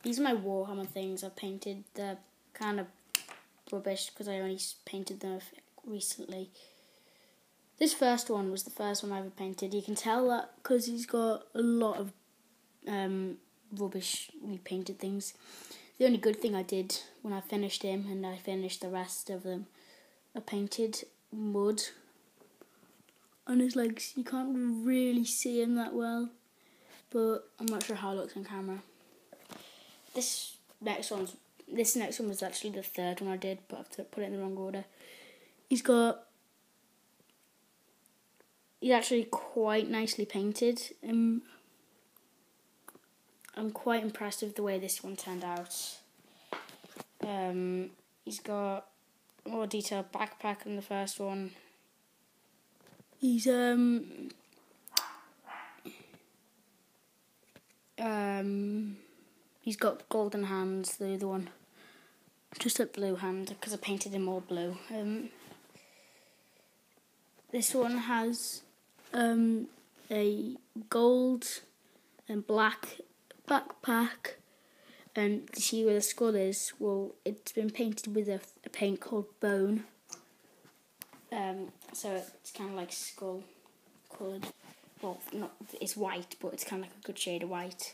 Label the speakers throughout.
Speaker 1: these are my Warhammer things. I've painted. They're kind of rubbish because I only painted them recently. This first one was the first one I ever painted. You can tell that because he's got a lot of rubbish repainted things. The only good thing I did when I finished him, and I finished the rest of them, I painted mud on his legs. You can't really see him that well, but I'm not sure how it looks on camera. This next one was actually the third one I did, but I've put it in the wrong order. He's actually quite nicely painted. I'm quite impressed with the way this one turned out. He's got a more detailed backpack than the first one. He's got golden hands. The other one, just a blue hand because I painted him all blue. This one has a gold and black backpack, and you see where the skull is? Well, it's been painted with a paint called bone. So it's kind of like skull coloured. Well, it's white, but it's kind of like a good shade of white.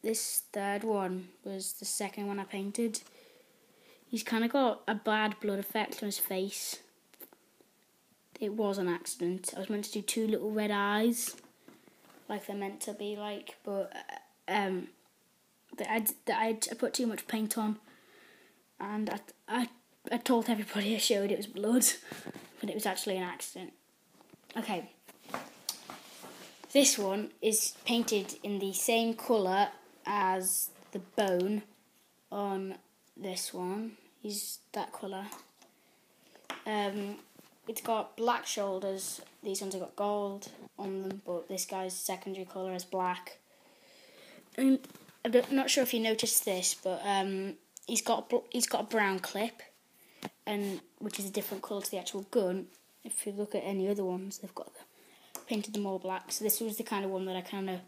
Speaker 1: This third one was the second one I painted. He's kind of got a bad blood effect on his face. It was an accident. I was meant to do two little red eyes, like they're meant to be like, but I put too much paint on, and I told everybody I showed it was blood, but it was actually an accident. Okay, this one is painted in the same colour as the bone on this one. He's that colour. It's got black shoulders. These ones have got gold on them, but this guy's secondary colour is black. And I'm not sure if you noticed this, but he's got a brown clip, and which is a different colour to the actual gun. If you look at any other ones, they've got painted them all black. So this was the kind of one that I kind of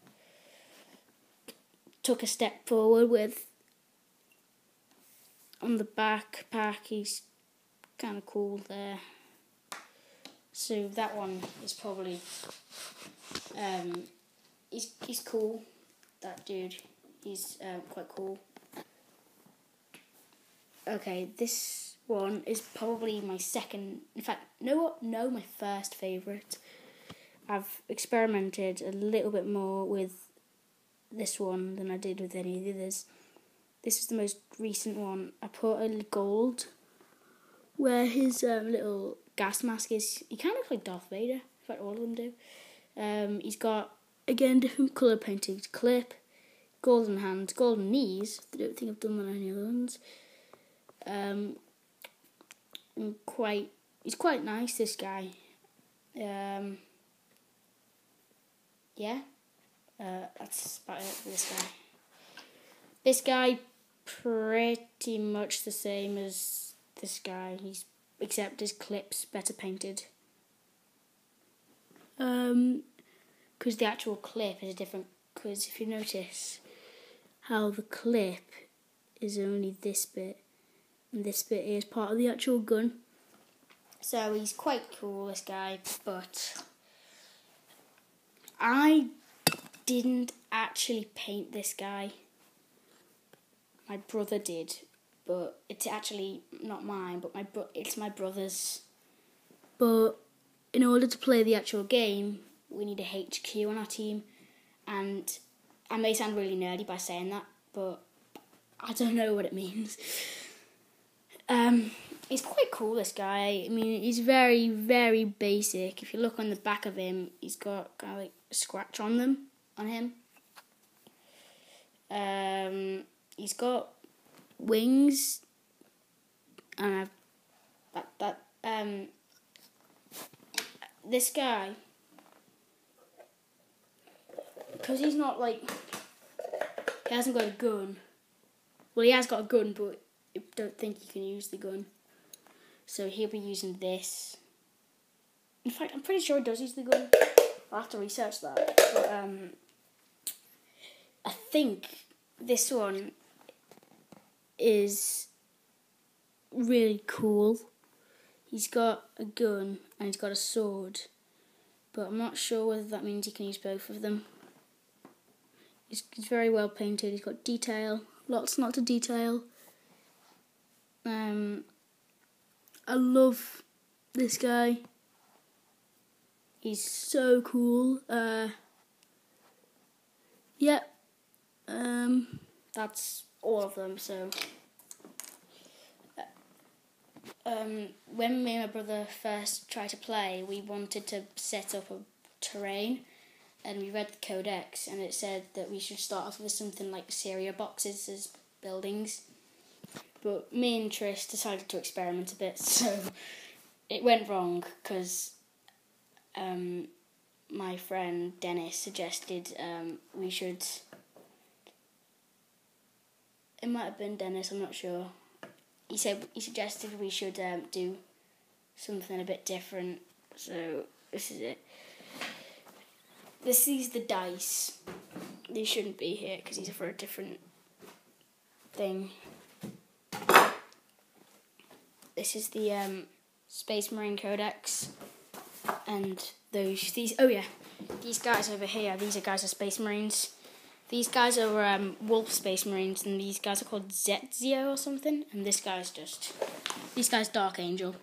Speaker 1: took a step forward with. On the backpack, he's kind of cool there. So that one is probably he's cool. That dude, he's quite cool. Okay, this one is probably my second. In fact, no, my first favourite. I've experimented a little bit more with this one than I did with any of the others. This is the most recent one. I put a gold where his little gas mask is. He kind of looks like Darth Vader. In fact, all of them do. He's got, again, different colour painting. Clip, golden hands, golden knees. I don't think I've done that on any other ones. He's quite nice, this guy. Yeah. That's about it for this guy. This guy, pretty much the same as this guy. Except his clip's better painted. Because the actual clip is different. Because if you notice how the clip is only this bit, and this bit is part of the actual gun. So he's quite cool, this guy, but I didn't actually paint this guy. My brother did, but it's actually not mine, but it's my brother's. But in order to play the actual game, we need a HQ on our team, and I may sound really nerdy by saying that, but I don't know what it means. He's quite cool, this guy. I mean, he's very, very basic. If you look on the back of him, he's got kind of like a scratch on him. He's got wings, and this guy, because he's not like, he hasn't got a gun. Well, he has got a gun, but I don't think he can use the gun. So he'll be using this. In fact, I'm pretty sure he does use the gun. I'll have to research that. But I think this one is really cool. He's got a gun and he's got a sword, but I'm not sure whether that means you can use both of them. He's very well painted. He's got detail, lots of detail. I love this guy. He's so cool. Yeah. That's all of them. So, when me and my brother first tried to play, we wanted to set up a terrain, and we read the codex, and it said that we should start off with something like cereal boxes as buildings. But me and Trish decided to experiment a bit, so it went wrong because my friend Dennis suggested we should. It might have been Dennis, I'm not sure. He suggested we should do something a bit different. So this is it. This is the dice. These shouldn't be here because these are for a different thing. This is the Space Marine Codex, and these guys over here. These guys are Space Marines. These guys are Wolf Space Marines, and these guys are called Zetzio or something. And this guy's Dark Angel.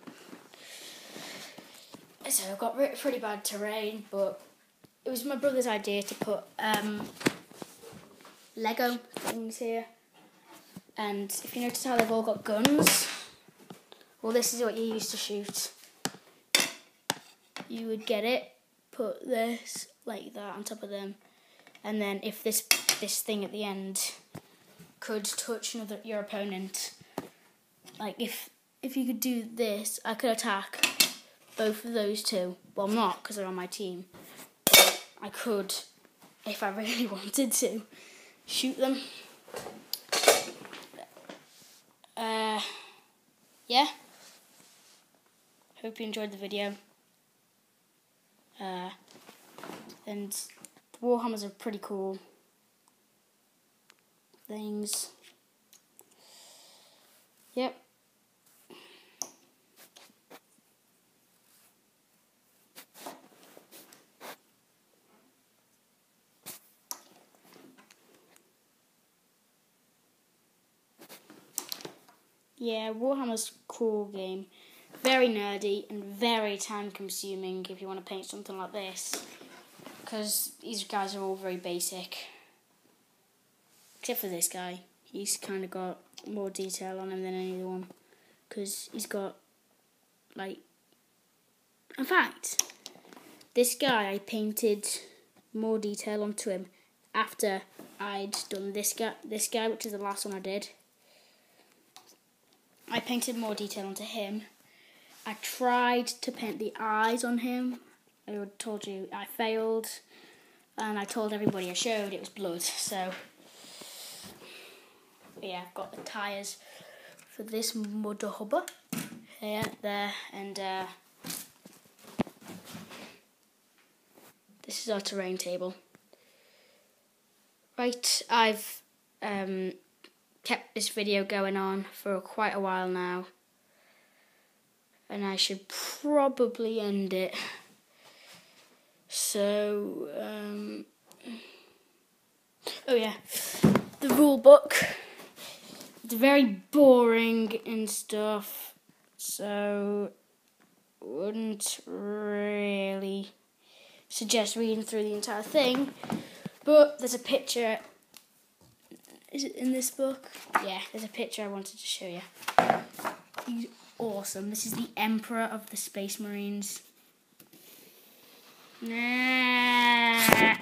Speaker 1: So I've got pretty bad terrain, but it was my brother's idea to put Lego things here. And if you notice how they've all got guns, well, this is what you used to shoot. You would get it, put this like that on top of them, and then if this thing at the end could touch your opponent, like if you could do this, I could attack both of those two. Well, not because they're on my team. But I could, if I really wanted to, shoot them. Yeah. Hope you enjoyed the video. And Warhammers are pretty cool things. Yep. Yeah, Warhammer's a cool game. Very nerdy and very time consuming if you want to paint something like this. Because these guys are all very basic. Except for this guy. He's kind of got more detail on him than any other one. Because he's got, like... In fact, this guy, I painted more detail onto him after I'd done this guy, which is the last one I did. I painted more detail onto him. I tried to paint the eyes on him. I told you I failed. And I told everybody I showed it was blood. So, yeah, I've got the tyres for this mudder hubber. Here, there, and this is our terrain table. Right, I've kept this video going on for quite a while now, and I should probably end it. So, oh yeah, the rule book. It's very boring and stuff, so wouldn't really suggest reading through the entire thing. But there's a picture. Is it in this book? Yeah, there's a picture I wanted to show you. He's awesome. This is the Emperor of the Space Marines. Nah.